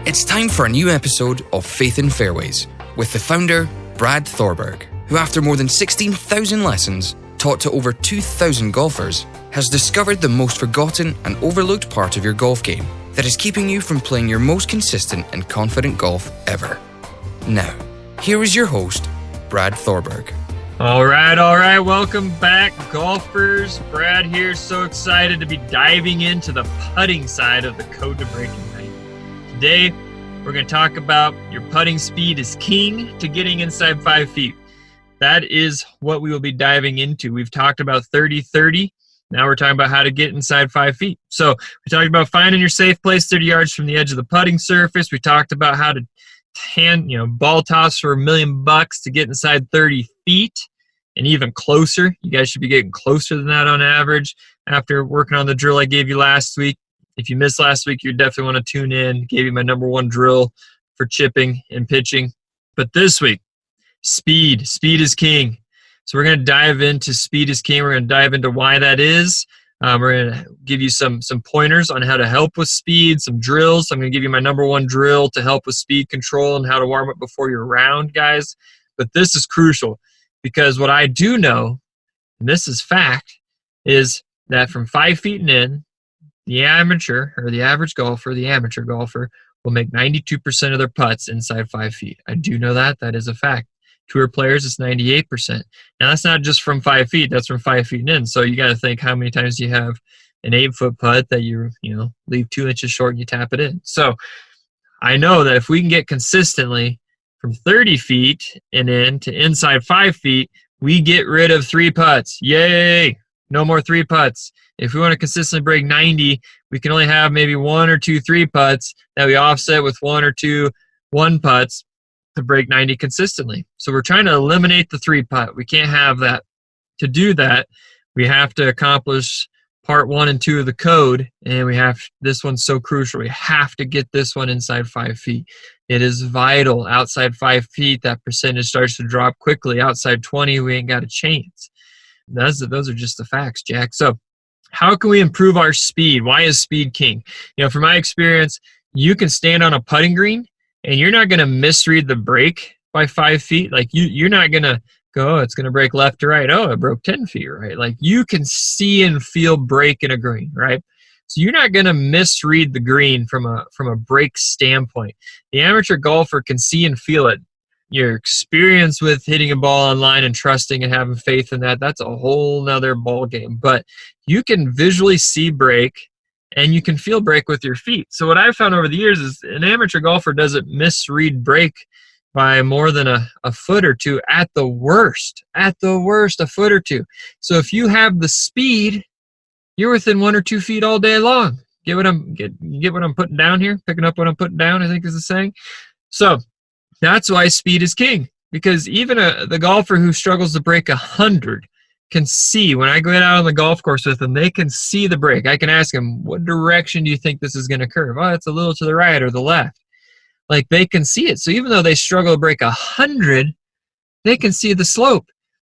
It's time for a new episode of Faith in Fairways with the founder, Brad Thorberg, who after more than 16,000 lessons taught to over 2,000 golfers, has discovered the most forgotten and overlooked part of your golf game that is keeping you from playing your most consistent and confident golf ever. Now, here is your host, Brad Thorberg. All right. Welcome back, golfers. Brad here. So excited to be diving into the putting side of the Code to Breaking Night. Today, we're going to talk about your putting speed is king to getting inside 5 feet. That is what we will be diving into. We've talked about 30-30. Now we're talking about how to get inside 5 feet. So we talked about finding your safe place 30 yards from the edge of the putting surface. We talked about how to ball toss for $1 million to get inside 30 feet and even closer. You guys should be getting closer than that on average after working on the drill I gave you last week. If you missed last week, you definitely want to tune in. Gave you my number one drill for chipping and pitching. But this week, speed is king. So we're going to dive into speed is king. We're going to dive into why that is. We're going to give you some pointers on how to help with speed, some drills. I'm going to give you my number one drill to help with speed control and how to warm up before your round, guys. But this is crucial because what I do know, and this is fact, is that from 5 feet and in, the amateur or the average golfer, the amateur golfer, will make 92% of their putts inside 5 feet. I do know that. That is a fact. Tour players, it's 98%. Now, that's not just from 5 feet. That's from 5 feet and in. So you got to think how many times do you have an 8-foot putt that you leave 2 inches short and you tap it in. So I know that if we can get consistently from 30 feet and in to inside 5 feet, we get rid of 3 putts. Yay! No more 3 putts. If we want to consistently break 90, we can only have maybe 1 or 2 3 putts that we offset with 1 or 2 1 putts to break 90 consistently. So we're trying to eliminate the 3 putt. We can't have that. To do that, we have to accomplish part 1 and 2 of the code, and this one's so crucial. We have to get this one inside 5 feet. It is vital. Outside 5 feet, that percentage starts to drop quickly. Outside 20, we ain't got a chance. Those are just the facts, Jack. So how can we improve our speed? Why is speed king? From my experience, you can stand on a putting green and you're not going to misread the break by 5 feet. Like you're not going to go, oh, it's going to break left to right. Oh, it broke 10 feet, right? Like you can see and feel break in a green, right? So you're not going to misread the green from a break standpoint. The amateur golfer can see and feel it. Your experience with hitting a ball online and trusting and having faith in that's a whole nother ball game. But you can visually see break and you can feel break with your feet. So what I've found over the years is an amateur golfer doesn't misread break by more than a foot or two at the worst, a foot or two. So if you have the speed, you're within 1 or 2 feet all day long. Get what I'm putting down here? Picking up what I'm putting down, I think is the saying. So that's why speed is king, because even the golfer who struggles to break 100 can see. When I go out on the golf course with them, they can see the break. I can ask them, what direction do you think this is going to curve? Oh, it's a little to the right or the left. Like they can see it. So even though they struggle to break 100, they can see the slope.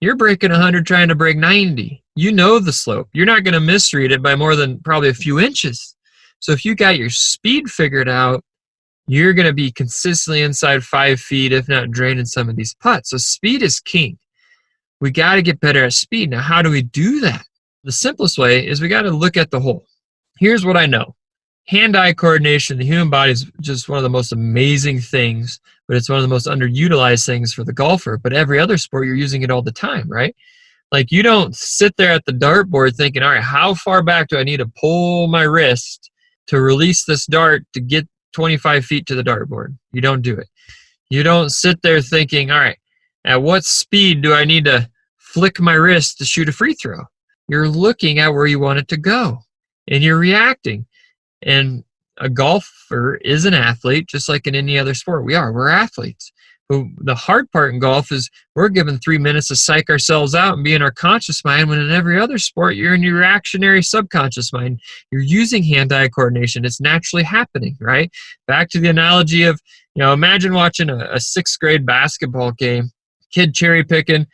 You're breaking 100 trying to break 90. You know the slope. You're not going to misread it by more than probably a few inches. So if you got your speed figured out, you're going to be consistently inside 5 feet, if not draining some of these putts. So speed is king. We got to get better at speed. Now, how do we do that? The simplest way is we got to look at the hole. Here's what I know. Hand-eye coordination, the human body is just one of the most amazing things, but it's one of the most underutilized things for the golfer. But every other sport, you're using it all the time, right? Like you don't sit there at the dartboard thinking, all right, how far back do I need to pull my wrist to release this dart to get 25 feet to the dartboard? You don't do it. You don't sit there thinking, all right, at what speed do I need to flick my wrist to shoot a free throw? You're looking at where you want it to go, and you're reacting. And a golfer is an athlete, just like in any other sport. We're athletes. But the hard part in golf is we're given 3 minutes to psych ourselves out and be in our conscious mind, when in every other sport, you're in your reactionary subconscious mind. You're using hand-eye coordination. It's naturally happening, right? Back to the analogy of, imagine watching a 6th grade basketball game, kid cherry picking,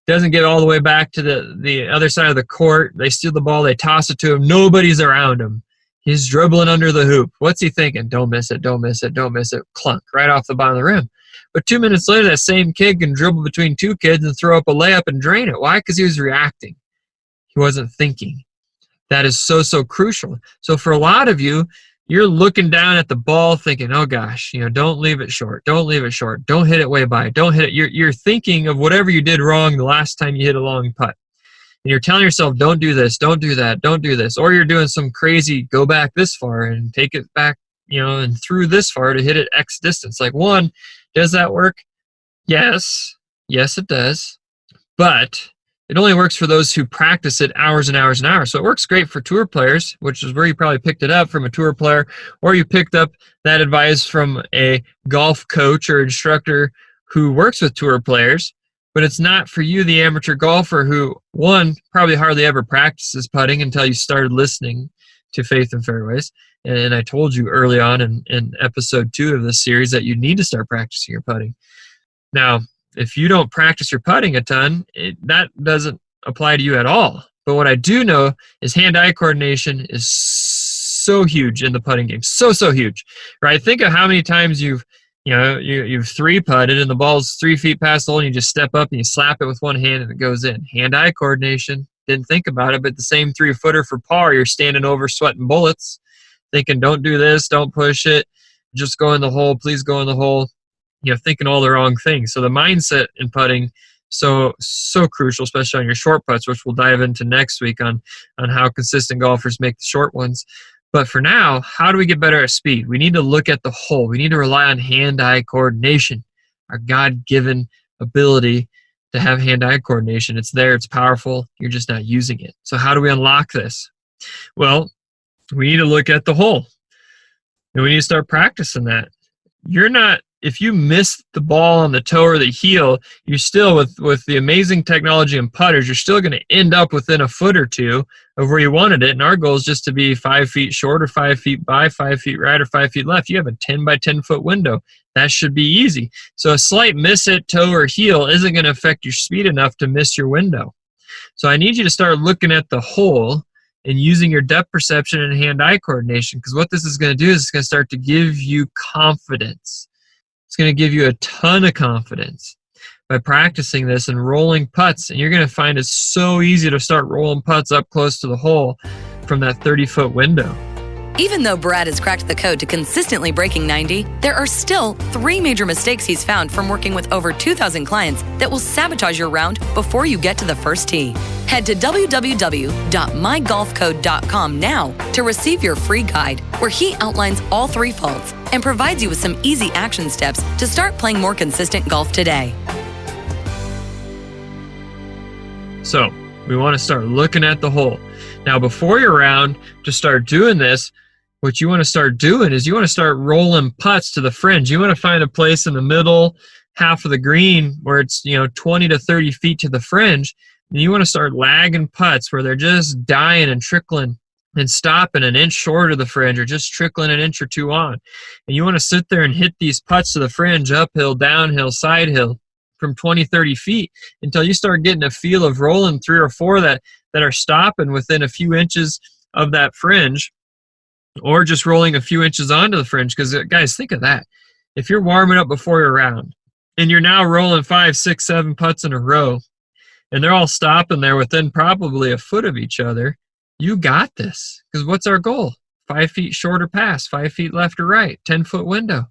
doesn't get all the way back to the other side of the court. They steal the ball, they toss it to him. Nobody's around him. He's dribbling under the hoop. What's he thinking? Don't miss it, don't miss it, don't miss it. Clunk, right off the bottom of the rim. But 2 minutes later, that same kid can dribble between two kids and throw up a layup and drain it. Why? Because he was reacting. He wasn't thinking. That is so, so crucial. So for a lot of you, you're looking down at the ball thinking, oh gosh, don't leave it short. Don't leave it short. Don't hit it way by. Don't hit it. You're thinking of whatever you did wrong the last time you hit a long putt. And you're telling yourself, don't do this, don't do that, don't do this. Or you're doing some crazy, go back this far and take it back, and through this far to hit it X distance. Like, one, does that work? Yes. Yes, it does. But it only works for those who practice it hours and hours and hours. So it works great for tour players, which is where you probably picked it up from a tour player, or you picked up that advice from a golf coach or instructor who works with tour players. But it's not for you, the amateur golfer, who, one, probably hardly ever practices putting until you started listening to Faith in Fairways. And I told you early on in episode 2 of this series that you need to start practicing your putting. Now, if you don't practice your putting a ton, that doesn't apply to you at all. But what I do know is hand-eye coordination is so huge in the putting game. So, so huge, right? Think of how many times you've three-putted and the ball's 3 feet past the hole and you just step up and you slap it with one hand and it goes in. Hand-eye coordination. Didn't think about it, but the same 3-footer for par, you're standing over sweating bullets, thinking, don't do this, don't push it, just go in the hole, please go in the hole, thinking all the wrong things. So the mindset in putting, so crucial, especially on your short putts, which we'll dive into next week on how consistent golfers make the short ones. But for now, how do we get better at speed? We need to look at the hole. We need to rely on hand-eye coordination, our God-given ability to have hand-eye coordination. It's there, it's powerful, you're just not using it. So how do we unlock this? Well, we need to look at the hole, and we need to start practicing that. If you miss the ball on the toe or the heel, you're still, with the amazing technology in putters, you're still going to end up within a foot or two of where you wanted it. And our goal is just to be 5 feet short or 5 feet by, 5 feet right or 5 feet left. You have a 10 by 10 foot window. That should be easy. So a slight miss at toe or heel isn't going to affect your speed enough to miss your window. So I need you to start looking at the hole and using your depth perception and hand-eye coordination, because what this is going to do is it's going to start to give you confidence. It's going to give you a ton of confidence by practicing this and rolling putts. And you're going to find it's so easy to start rolling putts up close to the hole from that 30-foot window. Even though Brad has cracked the code to consistently breaking 90, there are still 3 major mistakes he's found from working with over 2,000 clients that will sabotage your round before you get to the first tee. Head to www.mygolfcode.com now to receive your free guide, where he outlines all 3 faults and provides you with some easy action steps to start playing more consistent golf today. So we want to start looking at the hole. Now, before your round, to start doing this, what you want to start doing is you want to start rolling putts to the fringe. You want to find a place in the middle half of the green where it's 20 to 30 feet to the fringe, and you want to start lagging putts where they're just dying and trickling and stopping an inch short of the fringe or just trickling an inch or two on. And you want to sit there and hit these putts to the fringe, uphill, downhill, side hill, from 20, 30 feet until you start getting a feel of rolling 3 or 4 that are stopping within a few inches of that fringe, or just rolling a few inches onto the fringe. Because, guys, think of that. If you're warming up before your round and you're now rolling 5, 6, 7 putts in a row, and they're all stopping there within probably a foot of each other, you got this. Because what's our goal? 5 feet short or pass, 5 feet left or right, 10-foot window.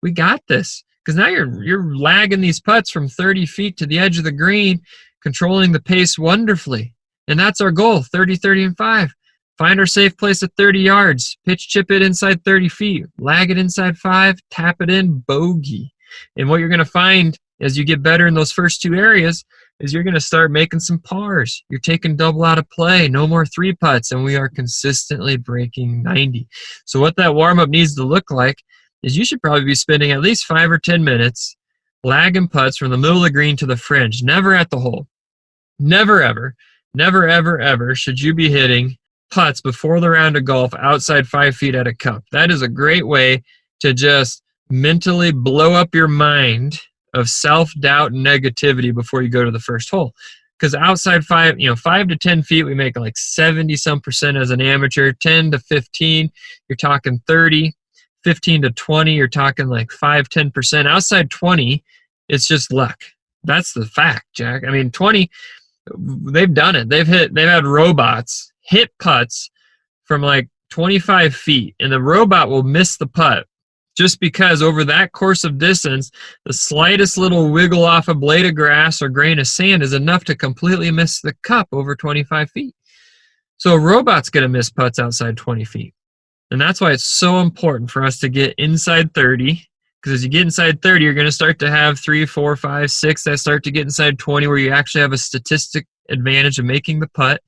We got this. Because now you're lagging these putts from 30 feet to the edge of the green, controlling the pace wonderfully. And that's our goal, 30, 30, and 5. Find our safe place at 30 yards. Pitch chip it inside 30 feet. Lag it inside 5. Tap it in. Bogey. And what you're going to find as you get better in those first 2 areas is you're going to start making some pars. You're taking double out of play. No more 3 putts. And we are consistently breaking 90. So what that warm-up needs to look like is you should probably be spending at least 5 or 10 minutes lagging putts from the middle of the green to the fringe. Never at the hole. Never, ever. Never, ever, ever should you be hitting putts before the round of golf outside 5 feet at a cup. That is a great way to just mentally blow up your mind of self-doubt and negativity before you go to the first hole. because outside 5 to 10 feet, we make like 70% as an amateur. 10 to 15, you're talking 30. 15 to 20, you're talking like 5-10%. Outside 20, it's just luck. That's the fact, Jack. I mean, 20, they've done it. They've had robots hit putts from like 25 feet, and the robot will miss the putt just because over that course of distance, the slightest little wiggle off a blade of grass or grain of sand is enough to completely miss the cup over 25 feet. So a robot's going to miss putts outside 20 feet. And that's why it's so important for us to get inside 30, because as you get inside 30, you're going to start to have 3, 4, 5, 6 that start to get inside 20 where you actually have a statistic advantage of making the putt.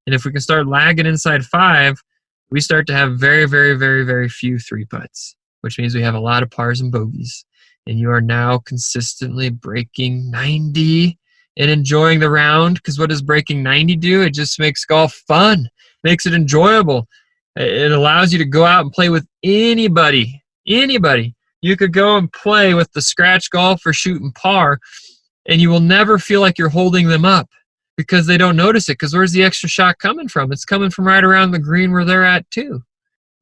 And if we can start lagging inside 5, we start to have very, very, very, very few 3 putts, which means we have a lot of pars and bogeys. And you are now consistently breaking 90 and enjoying the round, because what does breaking 90 do? It just makes golf fun, makes it enjoyable. It allows you to go out and play with anybody. You could go and play with the scratch golfer shooting par, and you will never feel like you're holding them up because they don't notice it. Because where's the extra shot coming from? It's coming from right around the green where they're at too.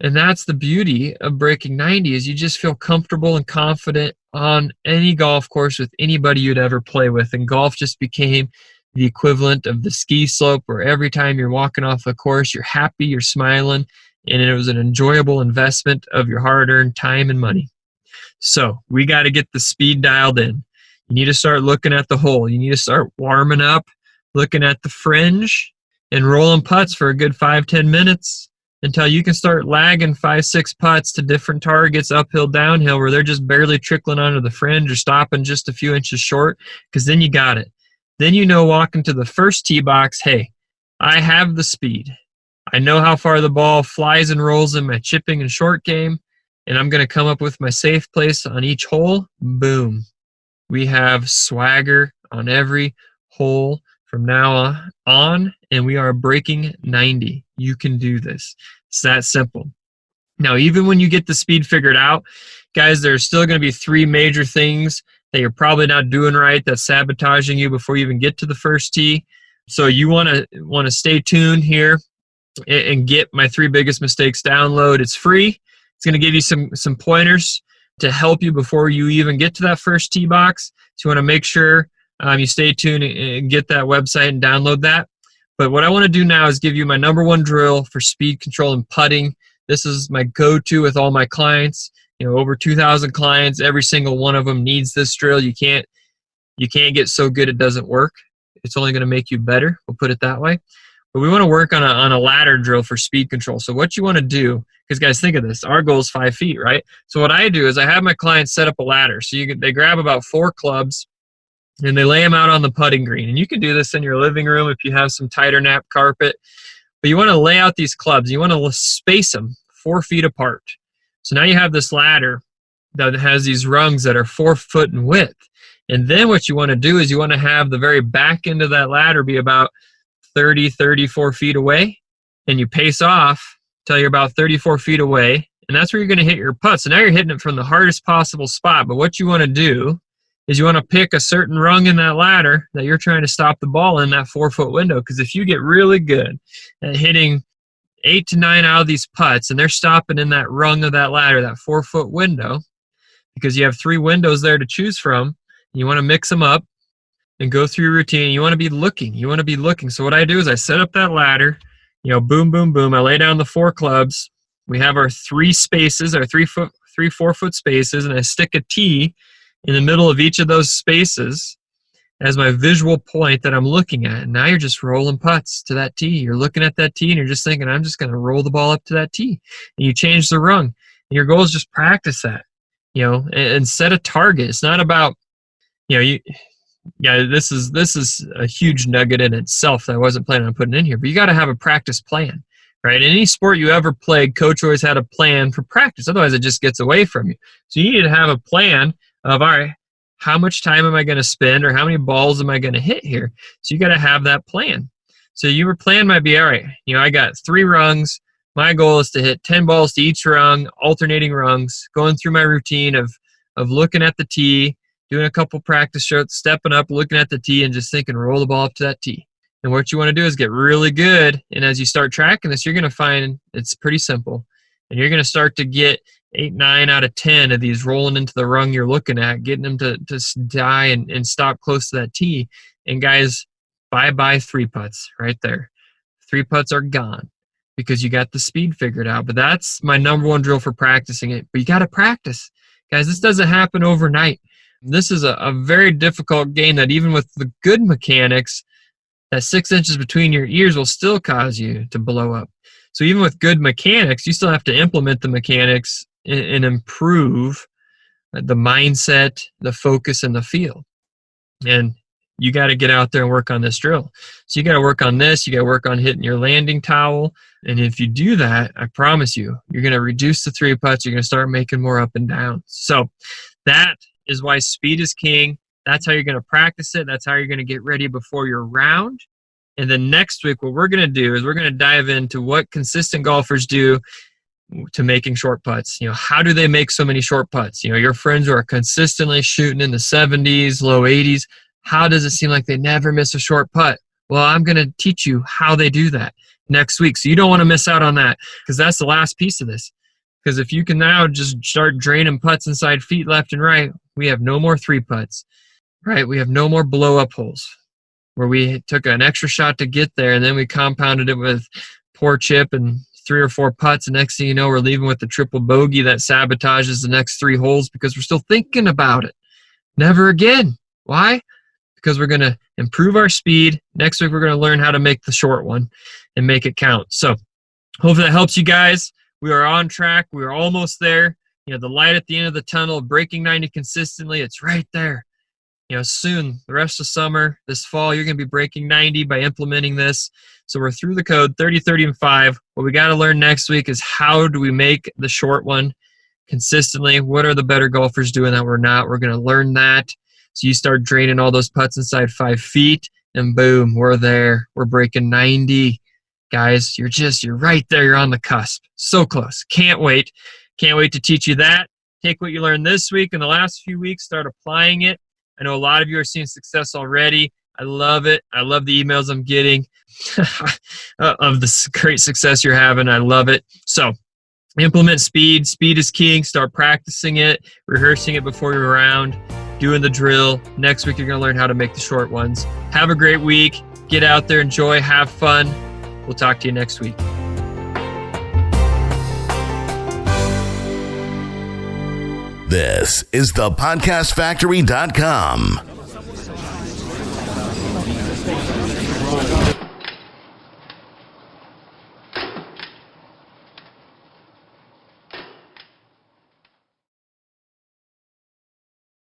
And that's the beauty of breaking 90, is you just feel comfortable and confident on any golf course with anybody you'd ever play with. And golf just became the equivalent of the ski slope, where every time you're walking off the course, you're happy, you're smiling, and it was an enjoyable investment of your hard-earned time and money. So we got to get the speed dialed in. You need to start looking at the hole. You need to start warming up, looking at the fringe, and rolling putts for a good 5-10 minutes until you can start lagging 5-6 putts to different targets, uphill, downhill, where they're just barely trickling onto the fringe or stopping just a few inches short, because then you got it. Then you know, walking to the first tee box, hey, I have the speed. I know how far the ball flies and rolls in my chipping and short game, and I'm going to come up with my safe place on each hole. Boom. We have swagger on every hole from now on, and we are breaking 90. You can do this. It's that simple. Now, even when you get the speed figured out, guys, there's still going to be 3 major things that you're probably not doing right that's sabotaging you before you even get to the first tee. So you want to stay tuned here and get my 3 biggest mistakes download. It's free. It's going to give you some pointers to help you before you even get to that first tee box. So you want to make sure you stay tuned and get that website and download that. But what I want to do now is give you my number 1 drill for speed control and putting. This is my go-to with all my clients. Over 2,000 clients, every single one of them needs this drill. You can't get so good it doesn't work. It's only going to make you better. We'll put it that way. But we want to work on a ladder drill for speed control. So what you want to do, because guys, think of this. Our goal is 5 feet, right? So what I do is I have my clients set up a ladder. So they grab about 4 clubs and they lay them out on the putting green. And you can do this in your living room if you have some tighter nap carpet. But you want to lay out these clubs. You want to space them 4 feet apart. So now you have this ladder that has these rungs that are 4 foot in width. And then what you want to do is you want to have the very back end of that ladder be about 30, 34 feet away. And you pace off till you're about 34 feet away. And that's where you're going to hit your putt. So now you're hitting it from the hardest possible spot. But what you want to do is you want to pick a certain rung in that ladder that you're trying to stop the ball in that 4 foot window. Because if you get really good at hitting 8 to 9 out of these putts, and they're stopping in that rung of that ladder, that 4 foot window, because you have 3 windows there to choose from. You want to mix them up and go through your routine. You want to be looking. So what I do is I set up that ladder, boom, boom, boom. I lay down the 4 clubs. We have our 3 spaces, our 3 4 foot spaces, and I stick a tee in the middle of each of those spaces as my visual point that I'm looking at. And now you're just rolling putts to that tee. You're looking at that tee and you're just thinking, I'm just going to roll the ball up to that tee. And you change the rung. And your goal is just practice that, and set a target. It's not about, this is a huge nugget in itself that I wasn't planning on putting in here, but you got to have a practice plan, right? In any sport you ever played, coach always had a plan for practice. Otherwise it just gets away from you. So you need to have a plan of, all right, how much time am I going to spend, or how many balls am I going to hit here? So you got to have that plan. So your plan might be, all right, I got 3 rungs. My goal is to hit 10 balls to each rung, alternating rungs, going through my routine of looking at the tee, doing a couple practice shots, stepping up, looking at the tee, and just thinking, roll the ball up to that tee. And what you want to do is get really good. And as you start tracking this, you're going to find it's pretty simple. And you're going to start to get 8, 9 out of 10 of these rolling into the rung you're looking at, getting them to die and stop close to that tee. And guys, bye-bye 3 putts right there. 3 putts are gone because you got the speed figured out. But that's my number one drill for practicing it. But you got to practice. Guys, this doesn't happen overnight. This is a very difficult game that even with the good mechanics, that 6 inches between your ears will still cause you to blow up. So even with good mechanics, you still have to implement the mechanics and improve the mindset, the focus, and the feel. And you got to get out there and work on this drill. So you got to work on this. You got to work on hitting your landing towel. And if you do that, I promise you, you're going to reduce the 3 putts. You're going to start making more up and down. So that is why speed is king. That's how you're going to practice it. That's how you're going to get ready before your round. And then next week, what we're going to do is we're going to dive into what consistent golfers do to making short putts. How do they make so many short putts? Your friends who are consistently shooting in the 70s, low 80s, how does it seem like they never miss a short putt? Well, I'm going to teach you how they do that next week. So you don't want to miss out on that because that's the last piece of this. Because if you can now just start draining putts inside feet left and right, we have no more 3 putts, right? We have no more blow-up holes where we took an extra shot to get there and then we compounded it with poor chip and 3 or 4 putts. And next thing you know, we're leaving with the triple bogey that sabotages the next 3 holes because we're still thinking about it. Never again. Why? Because we're going to improve our speed. Next week, we're going to learn how to make the short one and make it count. So hopefully that helps you guys. We are on track. We are almost there. The light at the end of the tunnel, breaking 90 consistently, it's right there. Soon, the rest of summer, this fall, you're going to be breaking 90 by implementing this. So we're through the code 30, 30, and 5. What we got to learn next week is how do we make the short one consistently? What are the better golfers doing that we're not? We're going to learn that. So you start draining all those putts inside 5 feet, and boom, we're there. We're breaking 90. Guys, you're right there. You're on the cusp. So close. Can't wait. Can't wait to teach you that. Take what you learned this week and the last few weeks, start applying it. I know a lot of you are seeing success already. I love it. I love the emails I'm getting of the great success you're having. I love it. So implement speed. Speed is king. Start practicing it, rehearsing it before your round, doing the drill. Next week, you're going to learn how to make the short ones. Have a great week. Get out there, enjoy, have fun. We'll talk to you next week. This is thepodcastfactory.com.